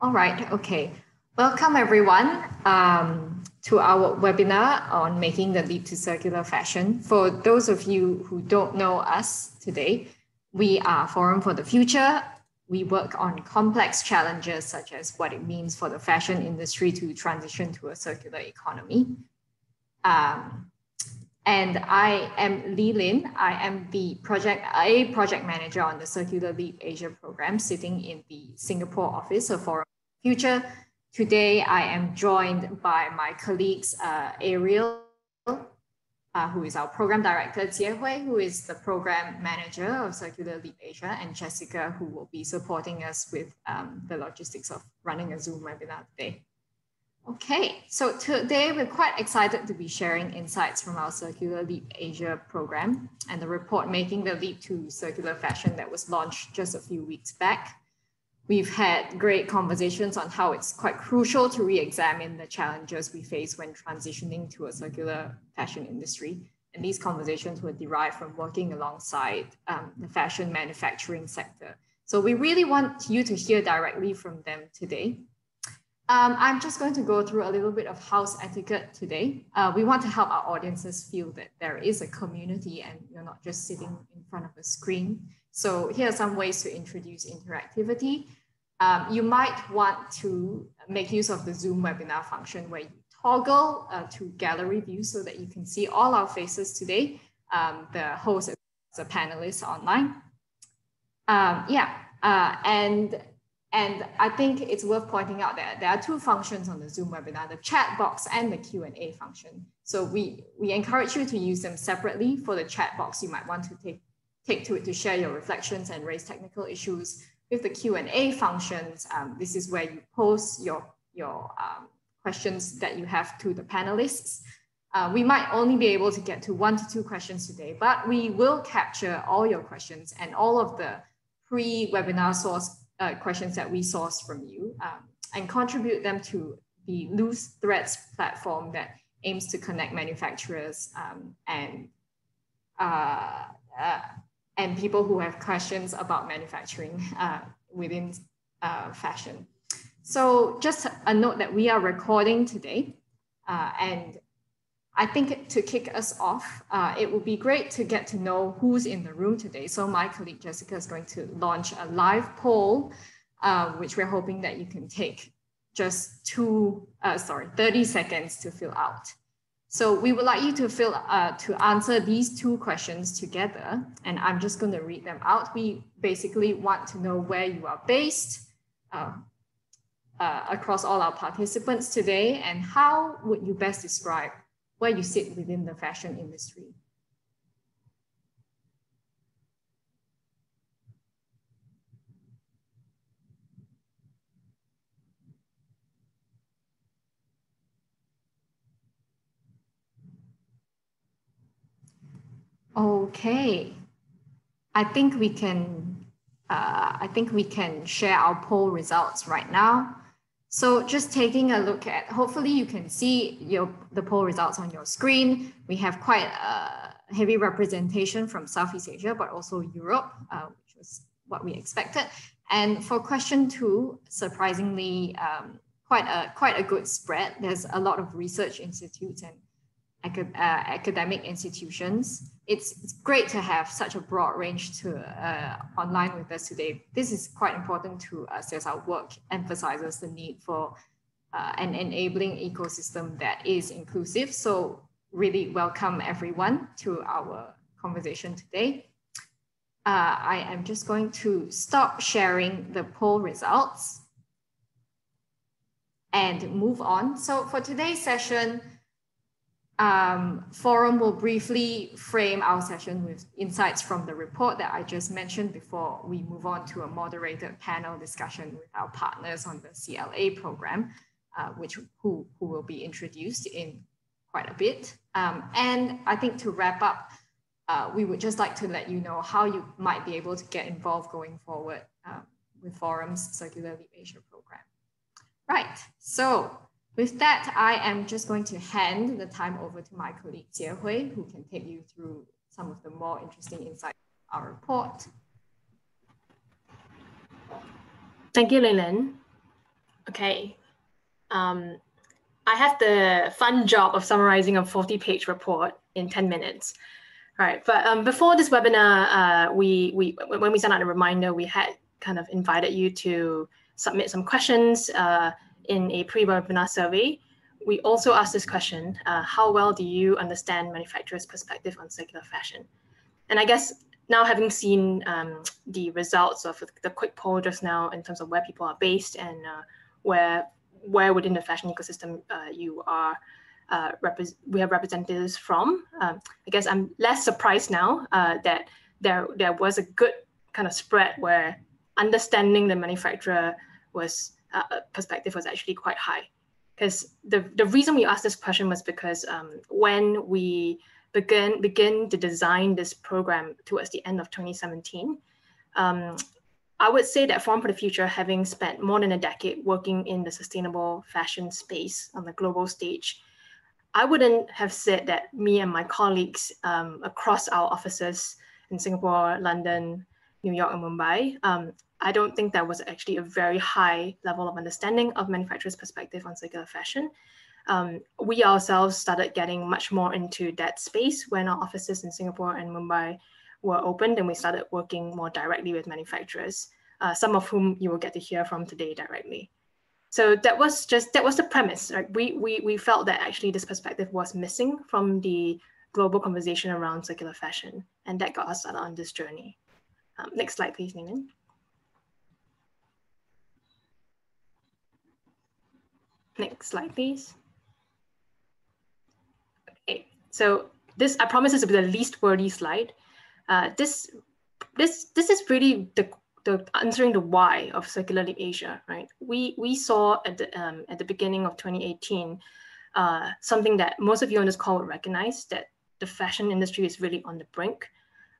All right, okay. Welcome everyone to our webinar on making the leap to circular fashion. For those of you who don't know us today, we are Forum for the Future. We work on complex challenges such as what it means for the fashion industry to transition to a circular economy. And I am Lee Lin. I am the project manager on the Circular Leap Asia program, sitting in the Singapore office of Forum Future. Today, I am joined by my colleagues, Ariel, who is our program director, Jie Hui, who is the program manager of Circular Leap Asia, and Jessica, who will be supporting us with the logistics of running a Zoom webinar today. Okay, so today we're quite excited to be sharing insights from our Circular Leap Asia program and the report Making the Leap to Circular Fashion that was launched just a few weeks back. We've had great conversations on how it's quite crucial to re-examine the challenges we face when transitioning to a circular fashion industry. And these conversations were derived from working alongside the fashion manufacturing sector. So we really want you to hear directly from them today. I'm just going to go through a little bit of house etiquette today. We want to help our audiences feel that there is a community and you're not just sitting in front of a screen. So here are some ways to introduce interactivity. You might want to make use of the Zoom webinar function where you toggle to gallery view so that you can see all our faces today, the host as the panelists online. And I think it's worth pointing out that there are two functions on the Zoom webinar, the chat box and the Q&A function. So we encourage you to use them separately. For the chat box, you might want to take to it to share your reflections and raise technical issues. With the Q&A functions, this is where you post your questions that you have to the panelists. We might only be able to get to 1 to 2 questions today, but we will capture all your questions and all of the pre-webinar source questions that we source from you and contribute them to the Loose Threads platform that aims to connect manufacturers and people who have questions about manufacturing within fashion. So just a note that we are recording today, and I think to kick us off, it would be great to get to know who's in the room today. So my colleague Jessica is going to launch a live poll, which we're hoping that you can take just 30 seconds to fill out. So we would like you to answer these 2 questions together, and I'm just going to read them out. We basically want to know where you are based across all our participants today, and how would you best describe where you sit within the fashion industry. Okay, I think we can share our poll results right now. So just taking a look at, hopefully you can see the poll results on your screen. We have quite a heavy representation from Southeast Asia, but also Europe, which was what we expected. And for question 2, surprisingly, quite a good spread. There's a lot of research institutes and academic institutions. It's great to have such a broad range to online with us today. This is quite important to us as our work emphasizes the need for an enabling ecosystem that is inclusive. So really welcome everyone to our conversation today. I am just going to stop sharing the poll results and move on. So for today's session, Forum will briefly frame our session with insights from the report that I just mentioned before we move on to a moderated panel discussion with our partners on the CLA program, who will be introduced in quite a bit. And I think to wrap up, we would just like to let you know how you might be able to get involved going forward with Forum's Circular Leap Asia program. Right, so with that, I am just going to hand the time over to my colleague Jie Hui, who can take you through some of the more interesting insights of our report. Thank you, Leland. Okay. I have the fun job of summarizing a 40-page report in 10 minutes. All right, but before this webinar, when we sent out a reminder, we had kind of invited you to submit some questions in a pre-webinar survey. We also asked this question, how well do you understand manufacturers' perspective on circular fashion? And I guess now having seen the results of the quick poll just now in terms of where people are based and where within the fashion ecosystem you are, we have representatives from. I guess I'm less surprised now that there was a good kind of spread where understanding the manufacturer was perspective was actually quite high. Because the reason we asked this question was because when we begin to design this program towards the end of 2017, I would say that Forum for the Future, having spent more than a decade working in the sustainable fashion space on the global stage, I wouldn't have said that me and my colleagues across our offices in Singapore, London, New York, and Mumbai, I don't think that was actually a very high level of understanding of manufacturers' perspective on circular fashion. We ourselves started getting much more into that space when our offices in Singapore and Mumbai were opened, and we started working more directly with manufacturers, some of whom you will get to hear from today directly. So that was the premise, right? We felt that actually this perspective was missing from the global conversation around circular fashion, and that got us started on this journey. Next slide, please, Neiman. Next slide, please. Okay, so this, I promise, this will be the least wordy slide. This is really the answering the why of Circular Leap Asia, right? We saw at the beginning of 2018 something that most of you on this call would recognize, that the fashion industry is really on the brink.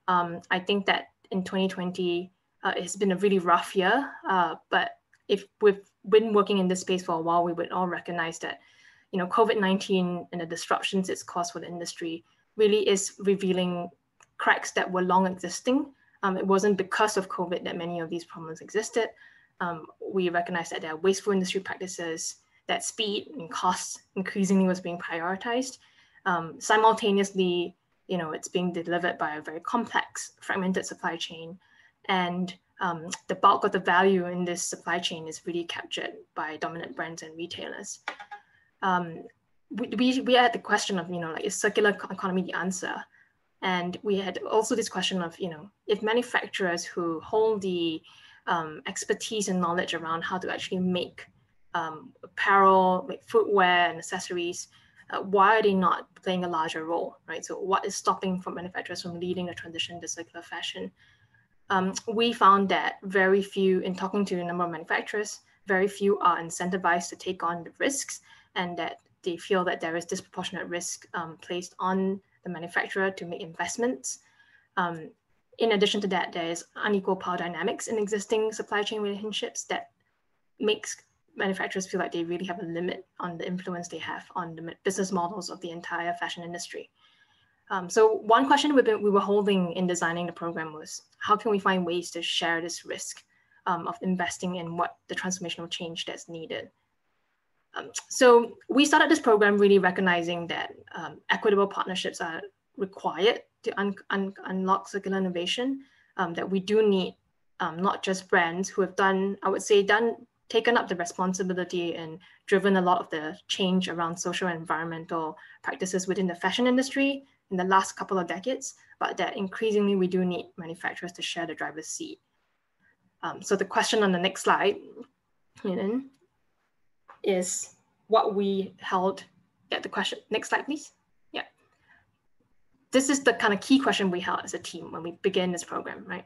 I think that in 2020 it's been a really rough year, but if we've been working in this space for a while, we would all recognize that, you know, COVID-19 and the disruptions it's caused for the industry really is revealing cracks that were long existing. It wasn't because of COVID that many of these problems existed. We recognize that there are wasteful industry practices, that speed and cost increasingly was being prioritized. Simultaneously, you know, it's being delivered by a very complex, fragmented supply chain. And the bulk of the value in this supply chain is really captured by dominant brands and retailers. We had the question of, you know, like, is circular economy the answer? And we had also this question of, you know, if manufacturers who hold the expertise and knowledge around how to actually make apparel, make footwear and accessories, why are they not playing a larger role, right? So what is stopping from manufacturers from leading the transition to circular fashion? We found that very few, in talking to a number of manufacturers, very few are incentivized to take on the risks, and that they feel that there is disproportionate risk placed on the manufacturer to make investments. In addition to that, there is unequal power dynamics in existing supply chain relationships that makes manufacturers feel like they really have a limit on the influence they have on the business models of the entire fashion industry. So one question we were holding in designing the program was, how can we find ways to share this risk of investing in what the transformational change that's needed? So we started this program really recognizing that equitable partnerships are required to unlock circular innovation, that we do need not just brands who have done, I would say, taken up the responsibility and driven a lot of the change around social and environmental practices within the fashion industry in the last couple of decades, but that increasingly we do need manufacturers to share the driver's seat. So the question on the next slide is what we held. Get the question. Next slide, please. Yeah. This is the kind of key question we held as a team when we began this program, right?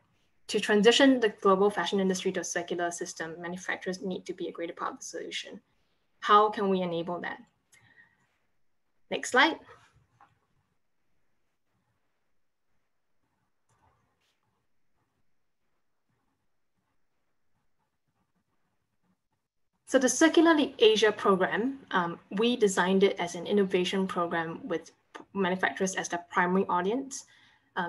To transition the global fashion industry to a circular system, manufacturers need to be a greater part of the solution. How can we enable that? Next slide. So the Circular Leap Asia program, we designed it as an innovation program with manufacturers as the primary audience.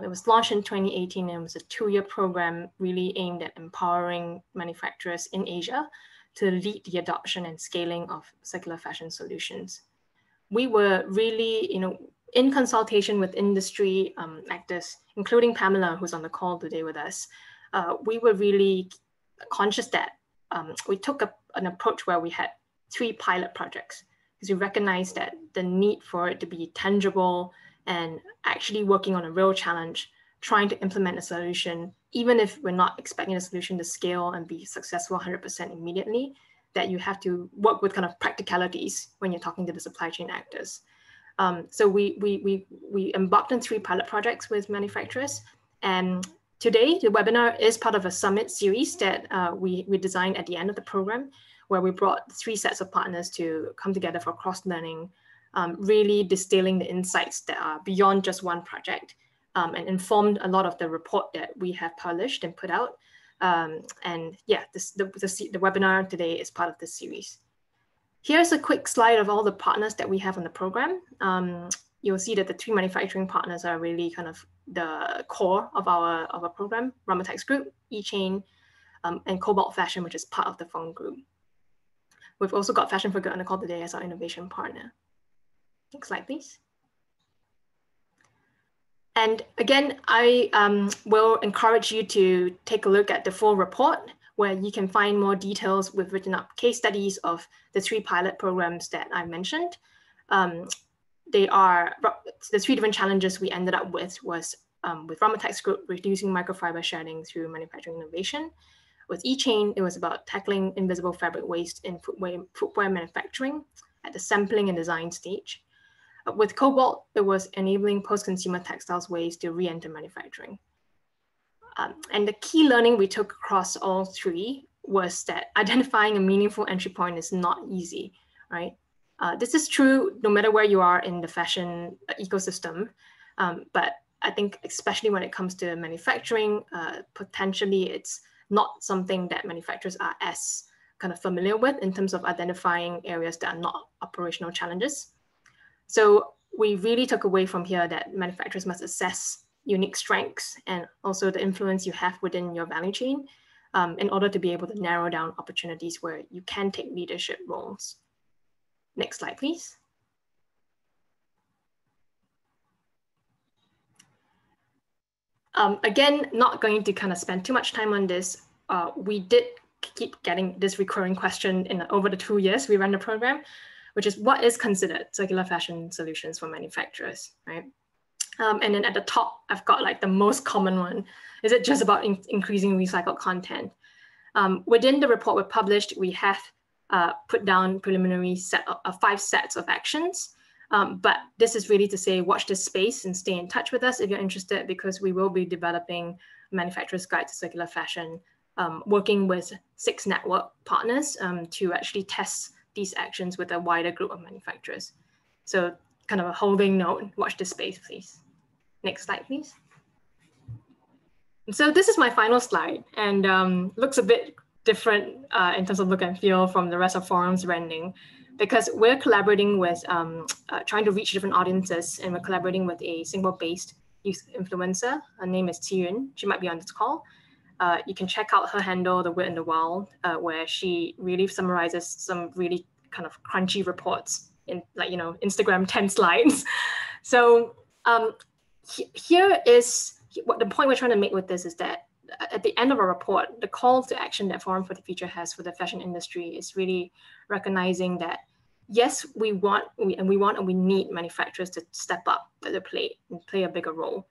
It was launched in 2018 and it was a 2-year program really aimed at empowering manufacturers in Asia to lead the adoption and scaling of circular fashion solutions. We were really, in consultation with industry actors, including Pamela, who's on the call today with us. We were really conscious that we took an approach where we had 3 pilot projects, because we recognized that the need for it to be tangible and actually working on a real challenge, trying to implement a solution, even if we're not expecting a solution to scale and be successful 100% immediately, that you have to work with kind of practicalities when you're talking to the supply chain actors. So we embarked on 3 pilot projects with manufacturers. And today, the webinar is part of a summit series that we designed at the end of the program, where we brought 3 sets of partners to come together for cross-learning, really distilling the insights that are beyond just one project, and informed a lot of the report that we have published and put out. And yeah, the webinar today is part of this series. Here's a quick slide of all the partners that we have on the program. You'll see that the 3 manufacturing partners are really kind of the core of our program: Ramatex Group, eChain, and Cobalt Fashion, which is part of the Fong Group. We've also got Fashion for Good on the call today as our innovation partner. Next slide, please. And again, I will encourage you to take a look at the full report, where you can find more details with written up case studies of the 3 pilot programs that I mentioned. They are the 3 different challenges we ended up with was with Ramatex Group, reducing microfiber shedding through manufacturing innovation. With eChain, it was about tackling invisible fabric waste in footwear manufacturing at the sampling and design stage. With Cobalt, it was enabling post-consumer textiles waste to re-enter manufacturing. And the key learning we took across all 3 was that identifying a meaningful entry point is not easy, right? This is true no matter where you are in the fashion ecosystem, but I think especially when it comes to manufacturing, potentially it's not something that manufacturers are as kind of familiar with in terms of identifying areas that are not operational challenges. So we really took away from here that manufacturers must assess unique strengths and also the influence you have within your value chain in order to be able to narrow down opportunities where you can take leadership roles. Next slide, please. Again, not going to kind of spend too much time on this. We did keep getting this recurring question over the 2 years we ran the program, which is what is considered circular fashion solutions for manufacturers, right? And then at the top, I've got like the most common one. Is it just about increasing recycled content? Within the report we published, we have put down preliminary set of 5 sets of actions. But this is really to say, watch this space and stay in touch with us if you're interested, because we will be developing a manufacturer's guide to circular fashion, working with 6 network partners to actually test these actions with a wider group of manufacturers. So kind of a holding note, watch this space, please. Next slide, please. So this is my final slide, and looks a bit different in terms of look and feel from the rest of forums branding, because we're collaborating with, trying to reach different audiences, and we're collaborating with a Singapore-based youth influencer. Her name is Tiyun. She might be on this call. You can check out her handle, The Wit in the Wild, where she really summarizes some really kind of crunchy reports in, like, Instagram 10 slides. So here is what the point we're trying to make with this is that at the end of our report, the call to action that Forum for the Future has for the fashion industry is really recognizing that, yes, we want and we need manufacturers to step up to the plate and play a bigger role.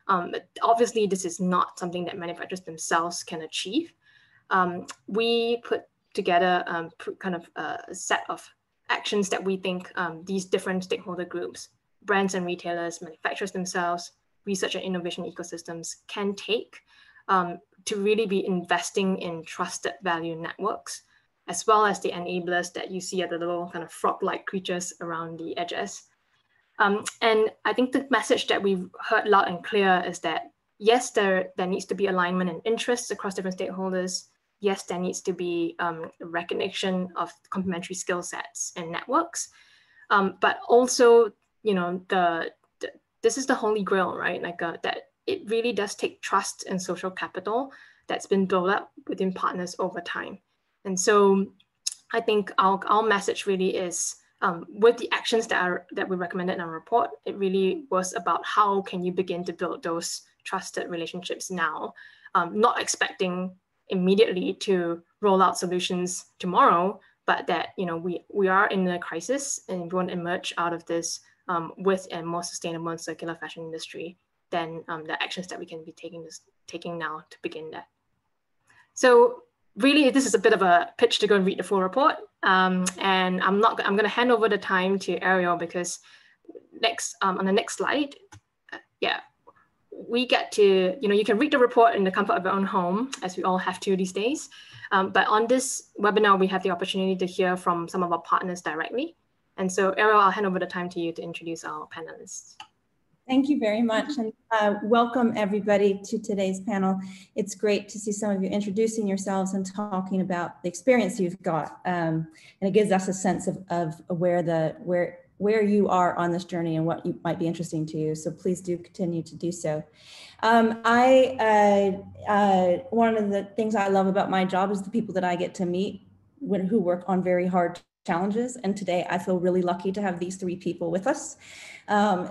But obviously, this is not something that manufacturers themselves can achieve. We put together kind of a set of actions that we think these different stakeholder groups, brands and retailers, manufacturers themselves, research and innovation ecosystems can take to really be investing in trusted value networks, as well as the enablers that you see at the little kind of frog-like creatures around the edges. And I think the message that we've heard loud and clear is that, yes, there needs to be alignment and interests across different stakeholders. Yes, there needs to be recognition of complementary skill sets and networks. But also, this is the holy grail, right? Like that it really does take trust and social capital that's been built up within partners over time. And so I think our message really is, with the actions that we recommended in our report, it really was about how can you begin to build those trusted relationships now, not expecting immediately to roll out solutions tomorrow, but that we are in a crisis and we want to emerge out of this with a more sustainable and circular fashion industry than the actions that we can be taking now to begin that. So really, this is a bit of a pitch to go and read the full report. And I'm going to hand over the time to Ariel, because on the next slide, we get to, you can read the report in the comfort of your own home, as we all have to these days. But on this webinar, we have the opportunity to hear from some of our partners directly. And so Ariel, I'll hand over the time to you to introduce our panelists. Thank you very much, and welcome everybody to today's panel. It's great to see some of you introducing yourselves and talking about the experience you've got, and it gives us a sense of where you are on this journey and what might be interesting to you. So please do continue to do so. One of the things I love about my job is the people that I get to meet who work on very hard challenges. And today I feel really lucky to have these three people with us.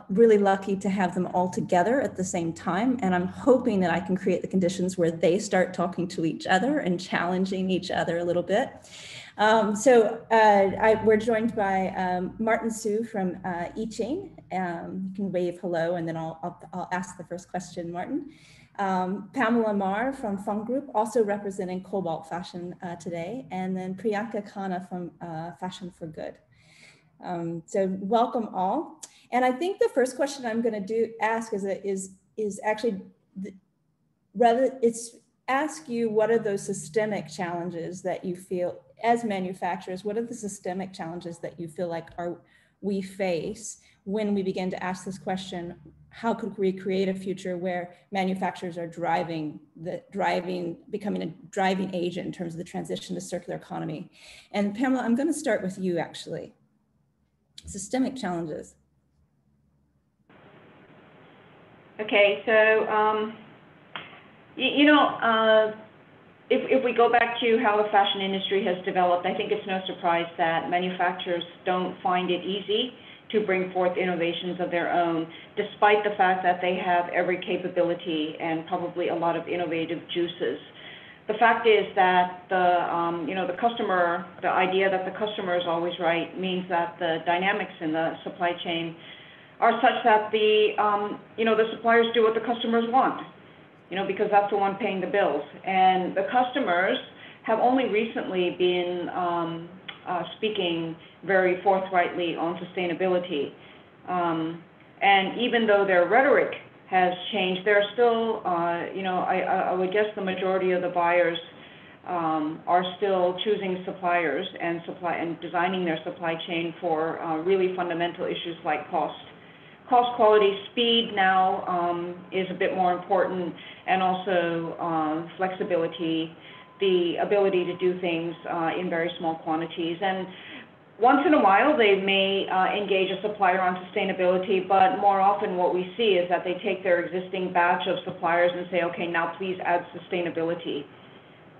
Really lucky to have them all together at the same time. And I'm hoping that I can create the conditions where they start talking to each other and challenging each other a little bit. We're joined by Martin Su from eChain. You can wave hello, and then I'll ask the first question, Martin. Pamela Marr from Fung Group, also representing Cobalt Fashion today, and then Priyanka Khanna from Fashion for Good. So welcome all. And I think the first question I'm going to ask is actually ask you, what are those systemic challenges that you feel as manufacturers? What are the systemic challenges that you feel like we face when we begin to ask this question? How could we create a future where manufacturers are becoming a driving agent in terms of the transition to circular economy? And Pamela, I'm going to start with you actually. Systemic challenges. Okay, so if we go back to how the fashion industry has developed, I think it's no surprise that manufacturers don't find it easy to bring forth innovations of their own, despite the fact that they have every capability and probably a lot of innovative juices. The fact is that the customer, the idea that the customer is always right, means that the dynamics in the supply chain are such that the suppliers do what the customers want, because that's the one paying the bills. And the customers have only recently been speaking very forthrightly on sustainability. And even though their rhetoric has changed, there are still, I would guess the majority of the buyers are still choosing suppliers and designing their supply chain for really fundamental issues like cost, quality, speed now is a bit more important, and also flexibility, the ability to do things in very small quantities. And once in a while, they may engage a supplier on sustainability, but more often what we see is that they take their existing batch of suppliers and say, okay, now please add sustainability,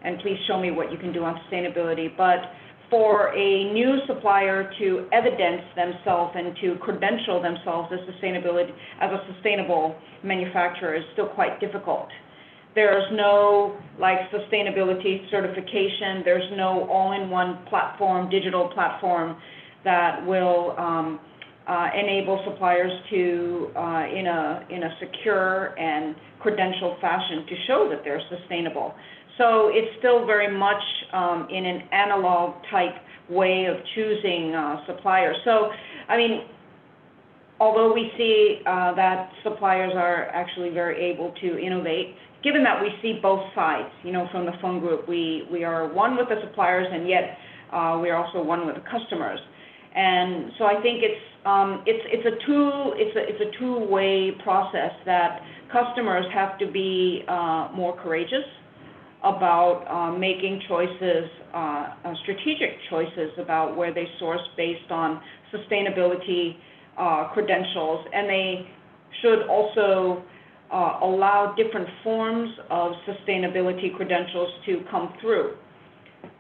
and please show me what you can do on sustainability. But for a new supplier to evidence themselves and to credential themselves as a sustainable manufacturer is still quite difficult. There's no sustainability certification. There's no all-in-one platform, digital platform that will enable suppliers to, in a secure and credentialed fashion, to show that they're sustainable. So it's still very much in an analog type way of choosing suppliers. So, I mean, although we see that suppliers are actually very able to innovate, given that we see both sides, from the Fung Group, we are one with the suppliers, and yet we are also one with the customers. And so I think it's a two-way process that customers have to be more courageous about making choices, strategic choices about where they source based on sustainability credentials, and they should also allow different forms of sustainability credentials to come through.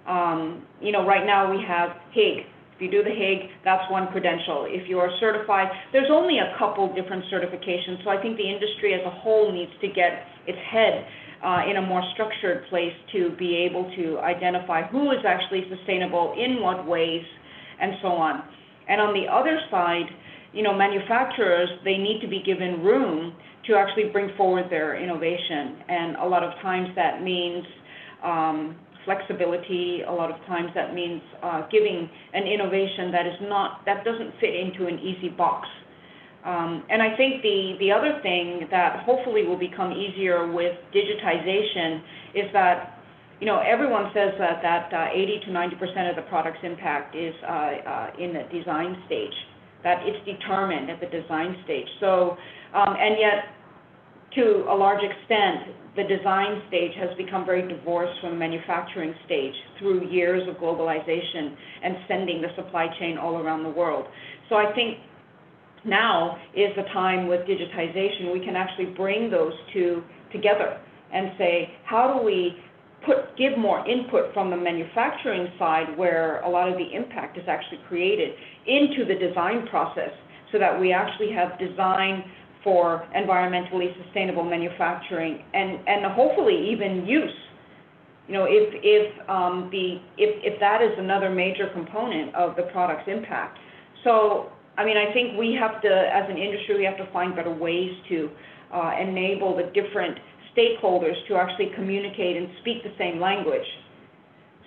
You know, right now we have HIG. If you do the HIG, that's one credential. If you are certified, there's only a couple different certifications. So I think the industry as a whole needs to get its head in a more structured place to be able to identify who is actually sustainable, in what ways, and so on. And on the other side, you know, manufacturers, they need to be given room to actually bring forward their innovation. And a lot of times that means flexibility. A lot of times that means giving an innovation that doesn't fit into an easy box. And I think the other thing that hopefully will become easier with digitization is that, you know, everyone says that 80 to 90% of the product's impact is in the design stage, that it's determined at the design stage. So, and yet, to a large extent, the design stage has become very divorced from the manufacturing stage through years of globalization and sending the supply chain all around the world. So I think now is the time with digitization, we can actually bring those two together and say, how do we give more input from the manufacturing side, where a lot of the impact is actually created, into the design process, so that we actually have design for environmentally sustainable manufacturing and hopefully even use. You know, if that is another major component of the product's impact. So, I mean, I think we have to, as an industry, we have to find better ways to enable the different stakeholders to actually communicate and speak the same language.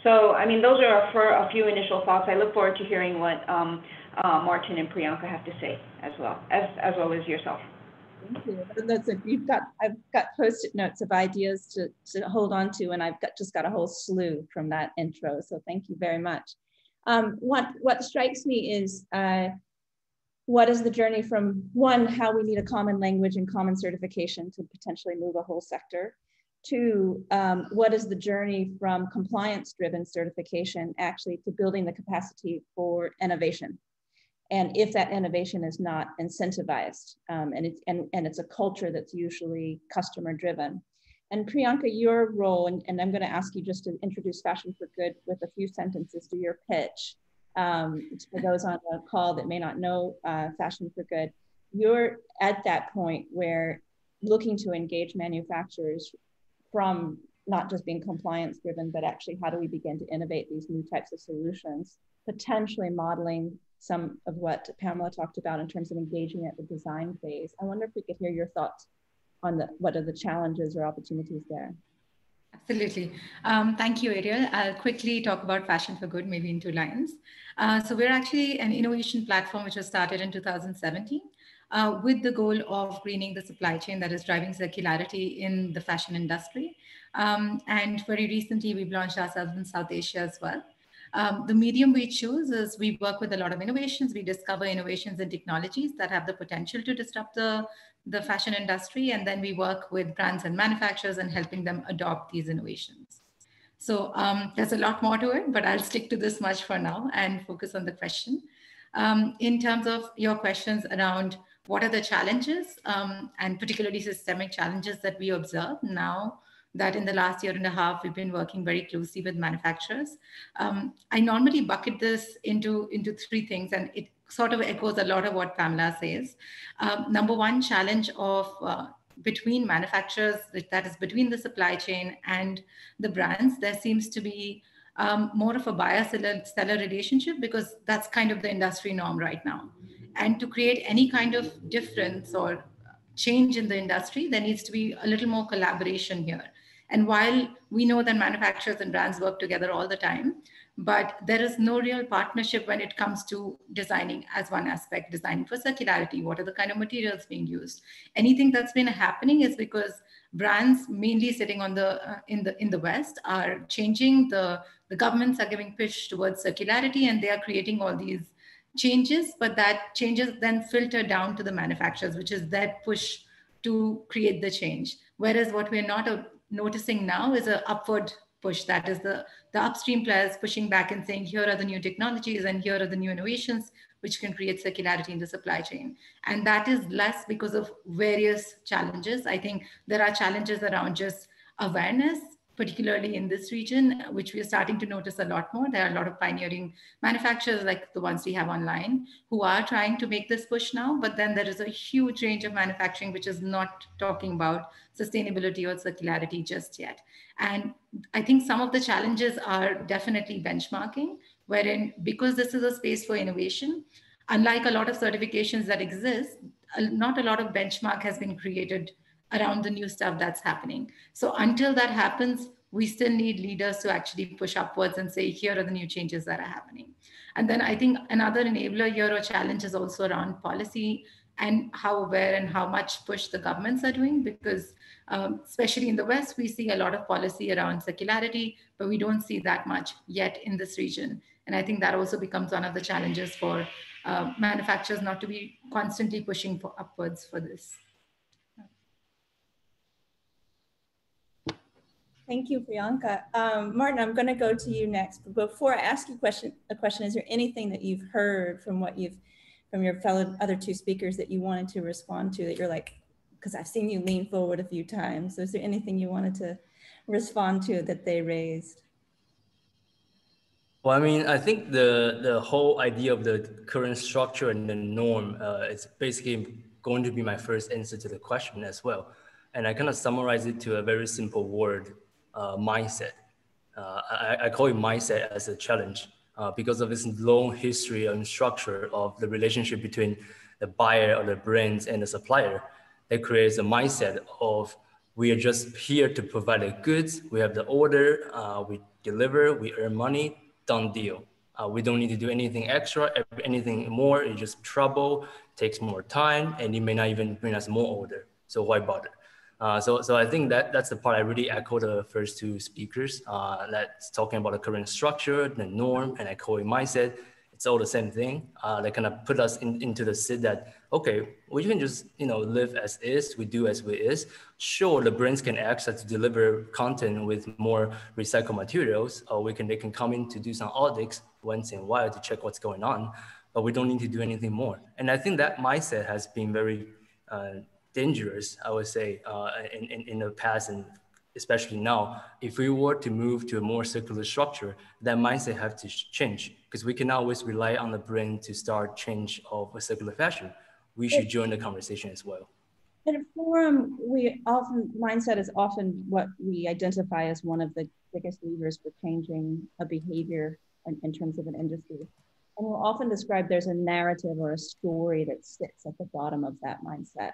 So, I mean, those are for a few initial thoughts. I look forward to hearing what Martin and Priyanka have to say as well as yourself. Thank you. I've got Post-it notes of ideas to hold on to, and I've just got a whole slew from that intro. So thank you very much. What strikes me is what is the journey from, one, how we need a common language and common certification to potentially move a whole sector. Two, what is the journey from compliance-driven certification actually to building the capacity for innovation? And if that innovation is not incentivized, and it's a culture that's usually customer-driven. And Priyanka, your role, and I'm going to ask you just to introduce Fashion for Good with a few sentences to your pitch. For those on the call that may not know Fashion for Good, you're at that point where looking to engage manufacturers from not just being compliance-driven, but actually how do we begin to innovate these new types of solutions, potentially modeling some of what Pamela talked about in terms of engaging at the design phase. I wonder if we could hear your thoughts on what are the challenges or opportunities there. Absolutely. Thank you, Ariel. I'll quickly talk about Fashion for Good, maybe in 2 lines. So we're actually an innovation platform which was started in 2017 with the goal of greening the supply chain that is driving circularity in the fashion industry. And very recently, we've launched ourselves in South Asia as well. The medium we choose is we work with a lot of innovations. We discover innovations and technologies that have the potential to disrupt the fashion industry. And then we work with brands and manufacturers and helping them adopt these innovations. So there's a lot more to it, but I'll stick to this much for now and focus on the question. In terms of your questions around what are the challenges and particularly systemic challenges that we observe now, that in the last year and a half, we've been working very closely with manufacturers. I normally bucket this into 3 things, and it sort of echoes a lot of what Pamela says. Number one, challenge of between manufacturers, that is between the supply chain and the brands, there seems to be more of a buyer-seller relationship, because that's kind of the industry norm right now. And to create any kind of difference or change in the industry, there needs to be a little more collaboration here. And while we know that manufacturers and brands work together all the time, but there is no real partnership when it comes to designing as one aspect, designing for circularity. What are the kind of materials being used? Anything that's been happening is because brands, mainly sitting on in the West, are changing. The governments are giving push towards circularity, and they are creating all these changes, but that changes then filter down to the manufacturers, which is their push to create the change. Whereas what we're not noticing now is an upward push. That is the upstream players pushing back and saying, here are the new technologies and here are the new innovations which can create circularity in the supply chain. And that is less because of various challenges. I think there are challenges around just awareness, particularly in this region, which we are starting to notice a lot more. There are a lot of pioneering manufacturers like the ones we have online who are trying to make this push now, but then there is a huge range of manufacturing which is not talking about sustainability or circularity just yet. And I think some of the challenges are definitely benchmarking, wherein because this is a space for innovation, unlike a lot of certifications that exist, not a lot of benchmark has been created around the new stuff that's happening. So until that happens, we still need leaders to actually push upwards and say, here are the new changes that are happening. And then I think another enabler here or challenge is also around policy and how aware and how much push the governments are doing, because especially in the West, we see a lot of policy around circularity, but we don't see that much yet in this region. And I think that also becomes one of the challenges for manufacturers not to be constantly pushing for upwards for this. Thank you, Priyanka. Martin, I'm going to go to you next. But before I ask you a question, is there anything that you've heard from from your fellow other two speakers that you wanted to respond to, that you're like, because I've seen you lean forward a few times. So is there anything you wanted to respond to that they raised? Well, I mean, I think the whole idea of the current structure and the norm is basically going to be my first answer to the question as well. And I kind of summarize it to a very simple word, mindset. I call it mindset as a challenge because of this long history and structure of the relationship between the buyer or the brands and the supplier. That creates a mindset of we are just here to provide the goods, we have the order, we deliver, we earn money, done deal. We don't need to do anything extra, anything more, it's just trouble, takes more time, and it may not even bring us more order. So why bother? So I think that's the part I really echo the first two speakers. That's talking about the current structure, the norm, and I call it mindset. It's all the same thing. That kind of put us into the sit that, okay, we can just live as is, we do as we is. Sure, the brands can access to deliver content with more recycled materials, or they can come in to do some audits once in a while to check what's going on, but we don't need to do anything more. And I think that mindset has been very dangerous, I would say, in the past, and especially now. If we were to move to a more circular structure, that mindset have to change, because we can always rely on the brand to start change of a circular fashion. We should join the conversation as well. At Forum, mindset is often what we identify as one of the biggest levers for changing a behavior in terms of an industry. And we'll often describe there's a narrative or a story that sits at the bottom of that mindset.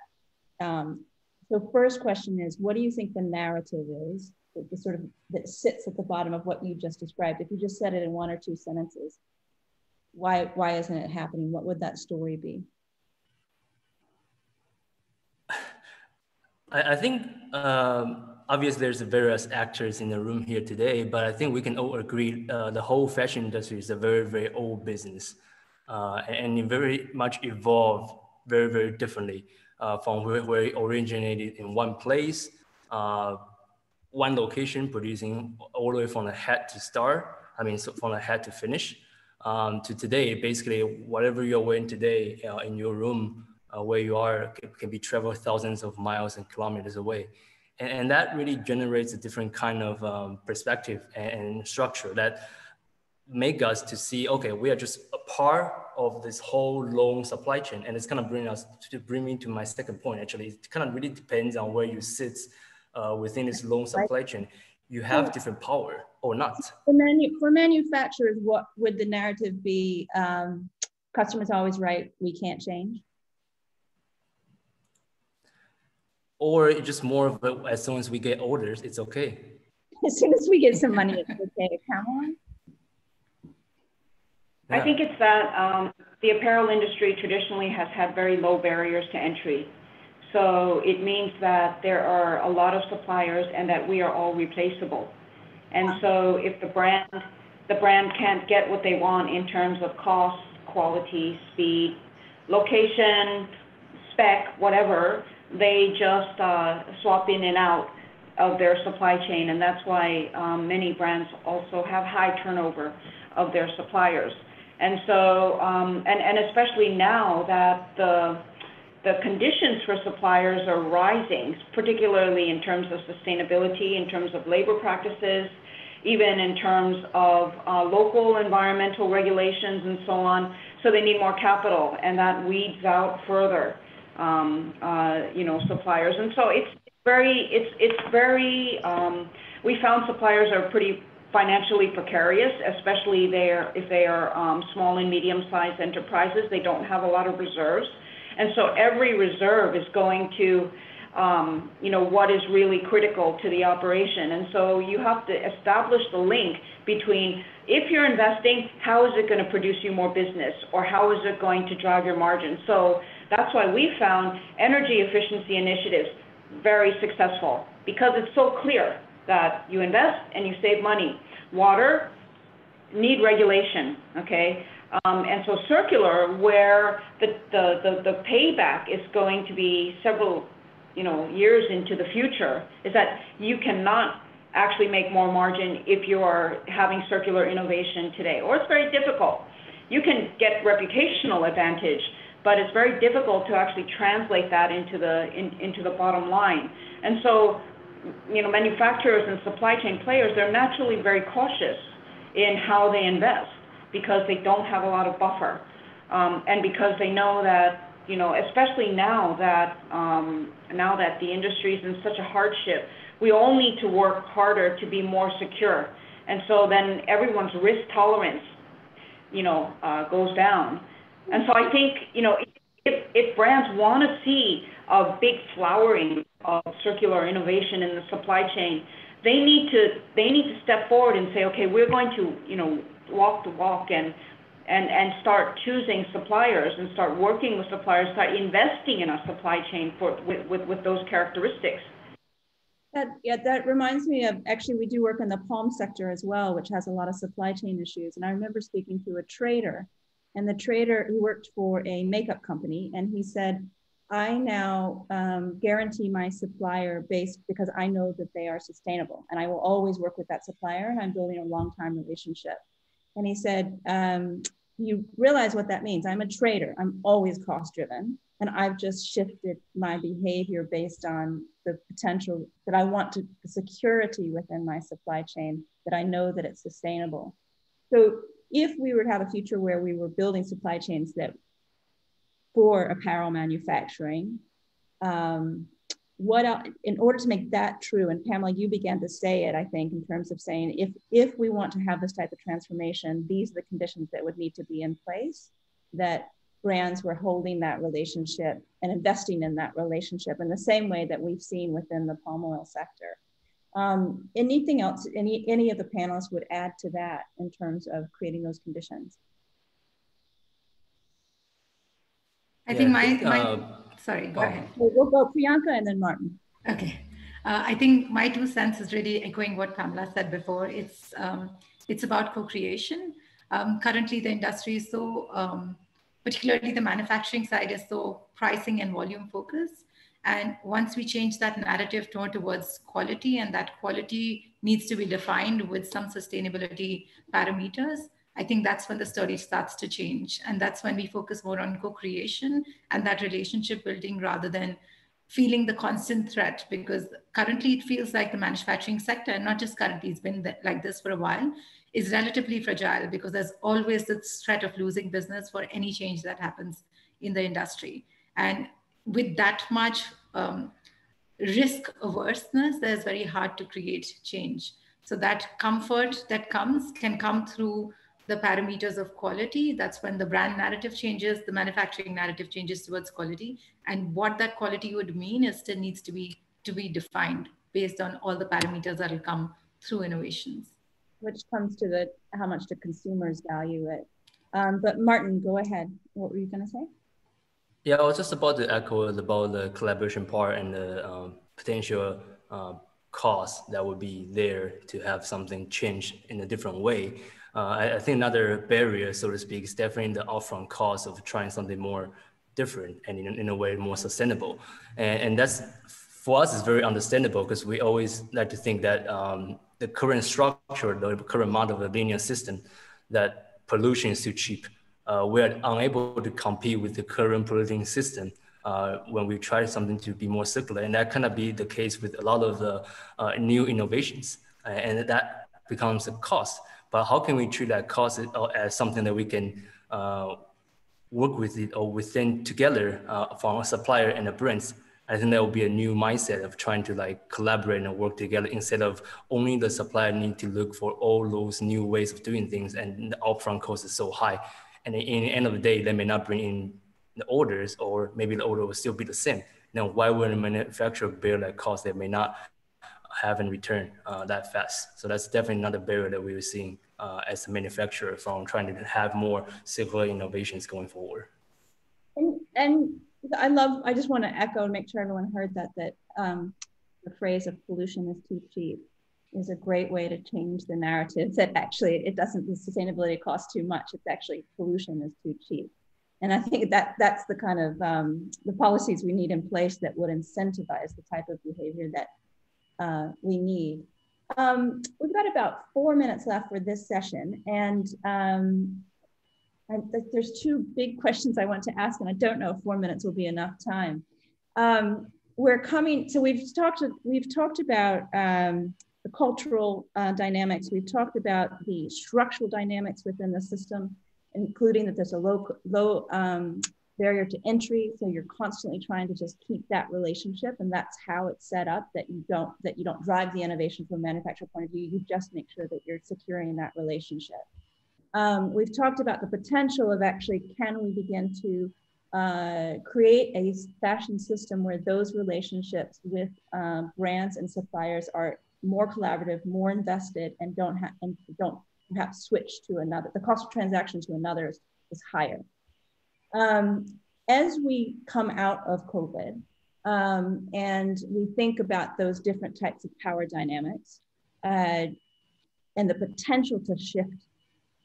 So first question is, what do you think the narrative is that sits at the bottom of what you just described? If you just said it in one or two sentences, why isn't it happening? What would that story be? I think obviously there's various actors in the room here today, but I think we can all agree the whole fashion industry is a very, very old business, and it very much evolved very, very differently from where it originated in one place, one location producing all the way from the head to start, so from the head to finish, to today. Basically, whatever you're wearing today in your room, where you are, can be traveled thousands of miles and kilometers away. And that really generates a different kind of perspective and structure that make us to see, okay, we are just a part of this whole long supply chain. And it's kind of bring me to my second point, actually. It kind of really depends on where you sit within this long supply chain. You have different power or not. For manufacturers, what would the narrative be? Customers always right, we can't change? Or it's just more of a, as soon as we get orders, it's okay. As soon as we get some money, it's okay. Come on. I think it's that the apparel industry traditionally has had very low barriers to entry. So it means that there are a lot of suppliers and that we are all replaceable. And so if the brand can't get what they want in terms of cost, quality, speed, location, spec, whatever, they just swap in and out of their supply chain. And that's why many brands also have high turnover of their suppliers. And so, and especially now that the conditions for suppliers are rising, particularly in terms of sustainability, in terms of labor practices, even in terms of local environmental regulations and so on. So they need more capital, and that weeds out further, suppliers. And so it's very, we found suppliers are pretty financially precarious, especially if they are small and medium-sized enterprises. They don't have a lot of reserves. And so every reserve is going to, what is really critical to the operation. And so you have to establish the link between, if you're investing, how is it going to produce you more business, or how is it going to drive your margin? So that's why we found energy efficiency initiatives very successful, because it's so clear that you invest and you save money. Water need regulation, okay? And so circular, where the payback is going to be several years into the future, is that you cannot actually make more margin if you are having circular innovation today, or it's very difficult. You can get reputational advantage, but it's very difficult to actually translate that into the bottom line. And so, manufacturers and supply chain players, they're naturally very cautious in how they invest, because they don't have a lot of buffer, and because they know that, especially now that the industry is in such a hardship, we all need to work harder to be more secure. And so then everyone's risk tolerance, goes down. And so I think, if brands want to see a big flowering of circular innovation in the supply chain, they need to step forward and say, okay, we're going to, walk the walk and start choosing suppliers and start working with suppliers, start investing in a supply chain with those characteristics. That reminds me of, actually, we do work in the palm sector as well, which has a lot of supply chain issues. And I remember speaking to a trader, and the trader, he worked for a makeup company, and he said, I now guarantee my supplier base because I know that they are sustainable, and I will always work with that supplier, and I'm building a long-time relationship. And he said, you realize what that means. I'm a trader. I'm always cost-driven, and I've just shifted my behavior based on the potential that I want the security within my supply chain, that I know that it's sustainable. So if we were to have a future where we were building supply chains that for apparel manufacturing, what else, in order to make that true, and Pamela, you began to say it, I think, in terms of saying, if we want to have this type of transformation, these are the conditions that would need to be in place, that brands were holding that relationship and investing in that relationship in the same way that we've seen within the palm oil sector. Anything else, any of the panelists would add to that in terms of creating those conditions? I think sorry, go ahead. We'll go Priyanka and then Martin. Okay. I think my 2 cents is really echoing what Pamela said before. It's about co-creation. Currently, the industry is so, particularly the manufacturing side, is so pricing and volume focused. And once we change that narrative more towards quality, and that quality needs to be defined with some sustainability parameters, I think that's when the story starts to change. And that's when we focus more on co-creation and that relationship building, rather than feeling the constant threat. Because currently it feels like the manufacturing sector, and not just currently, it's been like this for a while, is relatively fragile, because there's always this threat of losing business for any change that happens in the industry. And with that much risk averseness, it's very hard to create change. So that comfort that can come through the parameters of quality. That's when the brand narrative changes, the manufacturing narrative changes towards quality. And what that quality would mean is still needs to be defined based on all the parameters that will come through innovations. Which comes to how much the consumers value it. But Martin, go ahead. What were you going to say? Yeah, I was just about to echo about the collaboration part and the potential cost that would be there to have something change in a different way. I think another barrier, so to speak, is definitely the upfront cost of trying something more different and in a way more sustainable. And that's, for us, is very understandable, because we always like to think that the current structure, the current model of a linear system, that pollution is too cheap. We are unable to compete with the current polluting system when we try something to be more circular. And that kind of be the case with a lot of the new innovations, and that becomes a cost. But how can we treat that cost as something that we can work with it or within together from a supplier and the brands? I think that will be a new mindset of trying to like collaborate and work together instead of only the supplier need to look for all those new ways of doing things, and the upfront cost is so high. And in the end of the day, they may not bring in the orders, or maybe the order will still be the same. Now, why would a manufacturer bear that cost that may not have in return that fast? So that's definitely another barrier that we were seeing as a manufacturer from trying to have more circular innovations going forward. And I just want to echo and make sure everyone heard that the phrase of pollution is too cheap is a great way to change the narrative, that actually the sustainability costs too much. It's actually pollution is too cheap. And I think that's the kind of the policies we need in place that would incentivize the type of behavior that we need. We've got about 4 minutes left for this session, and there's two big questions I want to ask, and I don't know if 4 minutes will be enough time. So we've talked about the cultural dynamics. We've talked about the structural dynamics within the system, including that there's a low barrier to entry. So you're constantly trying to just keep that relationship, and that's how it's set up, that you don't drive the innovation from a manufacturer point of view. You just make sure that you're securing that relationship. We've talked about the potential of actually, can we begin to create a fashion system where those relationships with brands and suppliers are more collaborative, more invested, and don't perhaps switch to another. The cost of transaction to another is higher. As we come out of COVID and we think about those different types of power dynamics and the potential to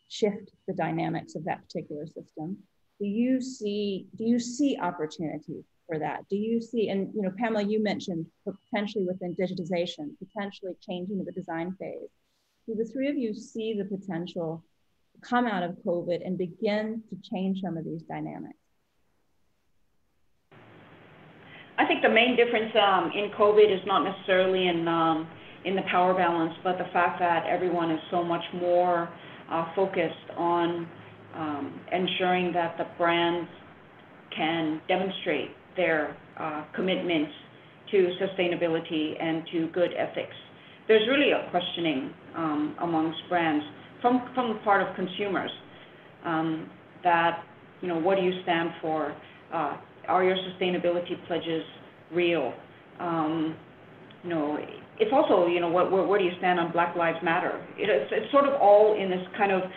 shift the dynamics of that particular system, do you see opportunities for that? Do you see, and Pamela, you mentioned potentially within digitization, potentially changing the design phase. Do the three of you see the potential to come out of COVID and begin to change some of these dynamics? I think the main difference in COVID is not necessarily in the power balance, but the fact that everyone is so much more focused on ensuring that the brands can demonstrate their commitments to sustainability and to good ethics. There's really a questioning amongst brands from the part of consumers that, what do you stand for? Are your sustainability pledges real? It's also, where do you stand on Black Lives Matter? It's sort of all in this kind of,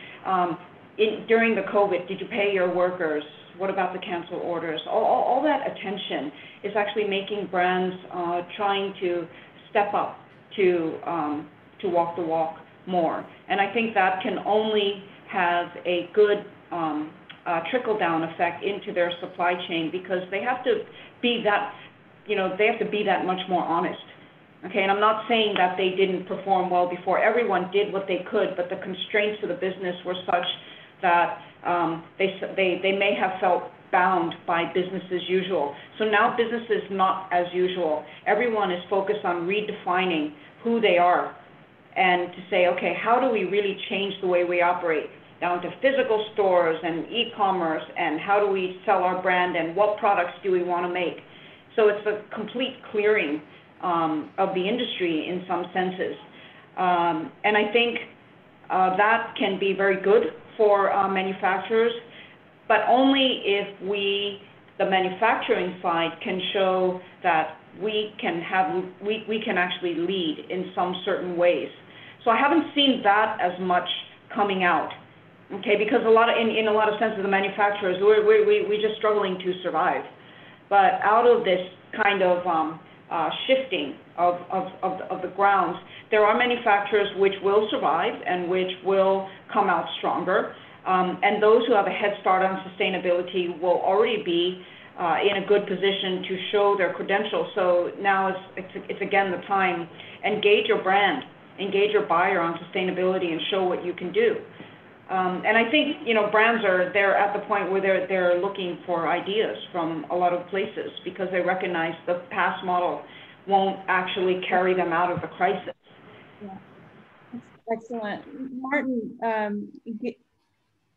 during the COVID, did you pay your workers? What about the cancel orders? All that attention is actually making brands trying to step up to walk the walk more. And I think that can only have a good trickle-down effect into their supply chain, because they have to be that, much more honest. Okay, and I'm not saying that they didn't perform well before. Everyone did what they could, but the constraints of the business were such that they may have felt bound by business as usual. So now business is not as usual. Everyone is focused on redefining who they are and to say, okay, how do we really change the way we operate, down to physical stores and e-commerce, and how do we sell our brand, and what products do we want to make? So it's a complete clearing of the industry in some senses. And I think that can be very good for manufacturers, but only if the manufacturing side, can show that we can actually lead in some certain ways. So I haven't seen that as much coming out, okay? Because in a lot of senses, the manufacturers, we're just struggling to survive. But out of this kind of shifting of the grounds, there are manufacturers which will survive and which will come out stronger. And those who have a head start on sustainability will already be in a good position to show their credentials. So now it's again the time, engage your brand, engage your buyer on sustainability, and show what you can do. And I think, you know, brands they're at the point where they're looking for ideas from a lot of places because they recognize the past model won't actually carry them out of the crisis. Yeah, excellent. Martin,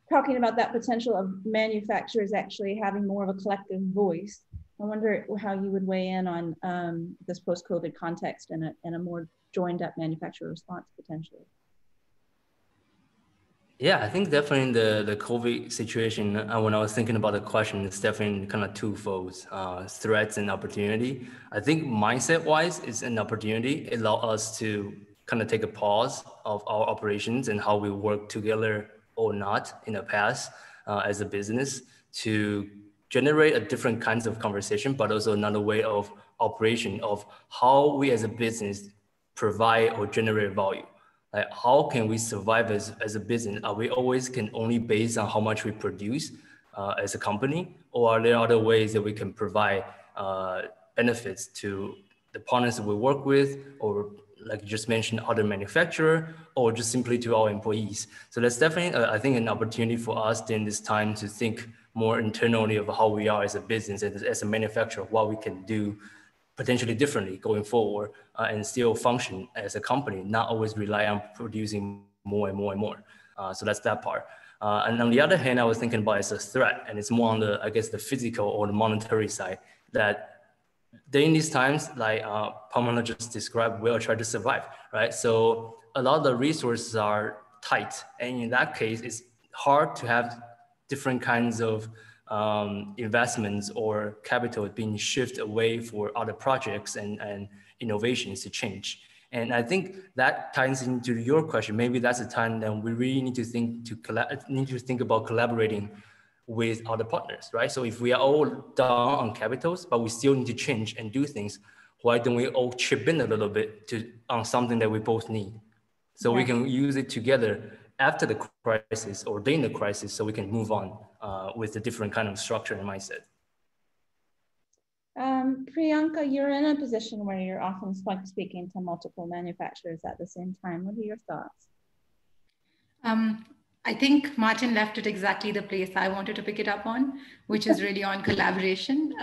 talking about that potential of manufacturers actually having more of a collective voice, I wonder how you would weigh in on this post-COVID context and a more joined up manufacturer response potentially. Yeah, I think definitely the COVID situation, when I was thinking about the question, it's definitely kind of twofold, threats and opportunity. I think mindset-wise, it's an opportunity. It allows us to kind of take a pause of our operations and how we work together or not in the past as a business to generate a different kinds of conversation, but also another way of operation of how we as a business provide or generate value. Like how can we survive as a business? Are we always can only based on how much we produce as a company, or are there other ways that we can provide benefits to the partners that we work with, or like you just mentioned, other manufacturer, or just simply to our employees? So that's definitely, I think, an opportunity for us during this time to think more internally of how we are as a business and as a manufacturer, what we can do potentially differently going forward and still function as a company, not always rely on producing more and more and more. So that's that part. And on the other hand, I was thinking about it as a threat, and it's more on the, I guess, the physical or the monetary side, that during these times, like Pamela just described, we are trying to survive, right? So a lot of the resources are tight. And in that case, it's hard to have different kinds of investments or capital being shifted away for other projects and innovations to change. And I think that ties into your question. Maybe that's a time that we really need to think about collaborating with other partners, right? So if we are all down on capitals, but we still need to change and do things, why don't we all chip in a little bit on something that we both need? So we can use it together after the crisis or during the crisis, so we can move on with a different kind of structure and mindset. Priyanka, you're in a position where you're often speaking to multiple manufacturers at the same time. What are your thoughts? I think Martin left it exactly the place I wanted to pick it up on, which is really on collaboration.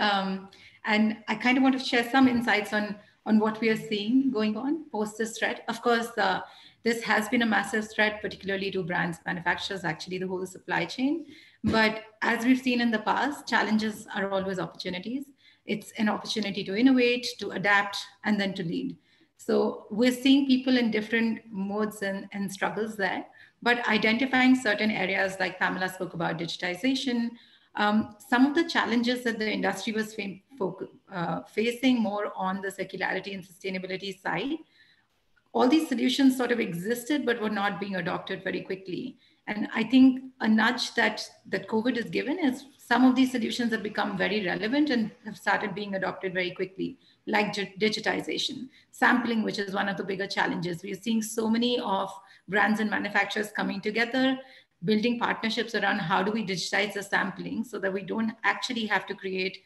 And I kind of want to share some insights on what we are seeing going on post this threat. Of course, this has been a massive threat, particularly to brands, manufacturers, actually the whole supply chain. But as we've seen in the past, challenges are always opportunities. It's an opportunity to innovate, to adapt, and then to lead. So we're seeing people in different modes and struggles there, but identifying certain areas like Pamela spoke about digitization, some of the challenges that the industry was facing more on the circularity and sustainability side, all these solutions sort of existed, but were not being adopted very quickly. And I think a nudge that COVID has given is some of these solutions have become very relevant and have started being adopted very quickly, like digitization, sampling, which is one of the bigger challenges. We're seeing so many of brands and manufacturers coming together, building partnerships around how do we digitize the sampling so that we don't actually have to create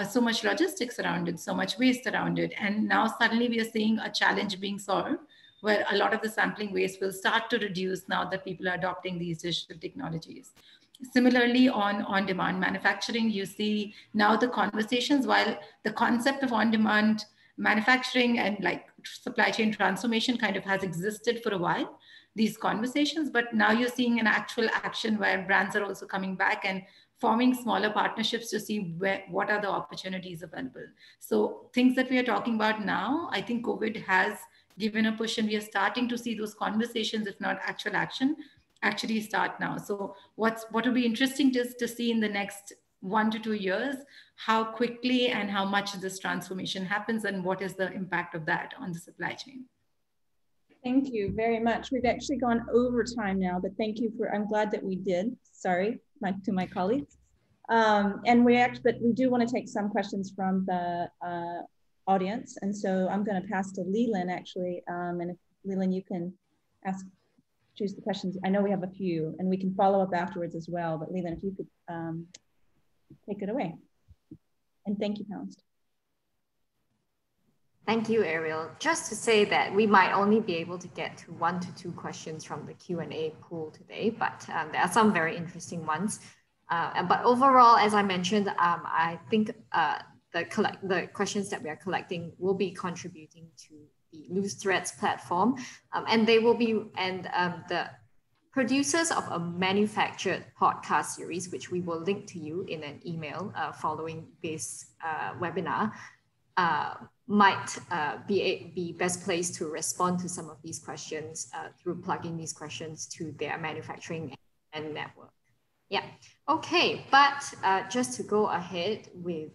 so much logistics around it, so much waste around it. And now suddenly we are seeing a challenge being solved where a lot of the sampling waste will start to reduce now that people are adopting these digital technologies. Similarly, on on-demand manufacturing, you see now the conversations, while the concept of on-demand manufacturing and like supply chain transformation kind of has existed for a while, these conversations, but now you're seeing an actual action where brands are also coming back and forming smaller partnerships to see what are the opportunities available. So things that we are talking about now, I think COVID has given a push and we are starting to see those conversations, if not actual action, actually start now. So what will be interesting to see in the next 1 to 2 years, how quickly and how much this transformation happens and what is the impact of that on the supply chain. Thank you very much. We've actually gone over time now, but thank you I'm glad that we did. Sorry to my colleagues. And but we do want to take some questions from the audience. And so I'm going to pass to Leland actually. And if Leland, you can choose the questions. I know we have a few and we can follow up afterwards as well, but Leland, if you could take it away. And thank you, panelists. Thank you, Ariel. Just to say that we might only be able to get to 1 to 2 questions from the Q&A pool today, but there are some very interesting ones. But overall, as I mentioned, I think the questions that we are collecting will be contributing to the Loose Threads platform, and they will be, the producers of a manufactured podcast series, which we will link to you in an email following this webinar, might be best placed to respond to some of these questions through plugging these questions to their manufacturing and network. Yeah, okay, but just to go ahead with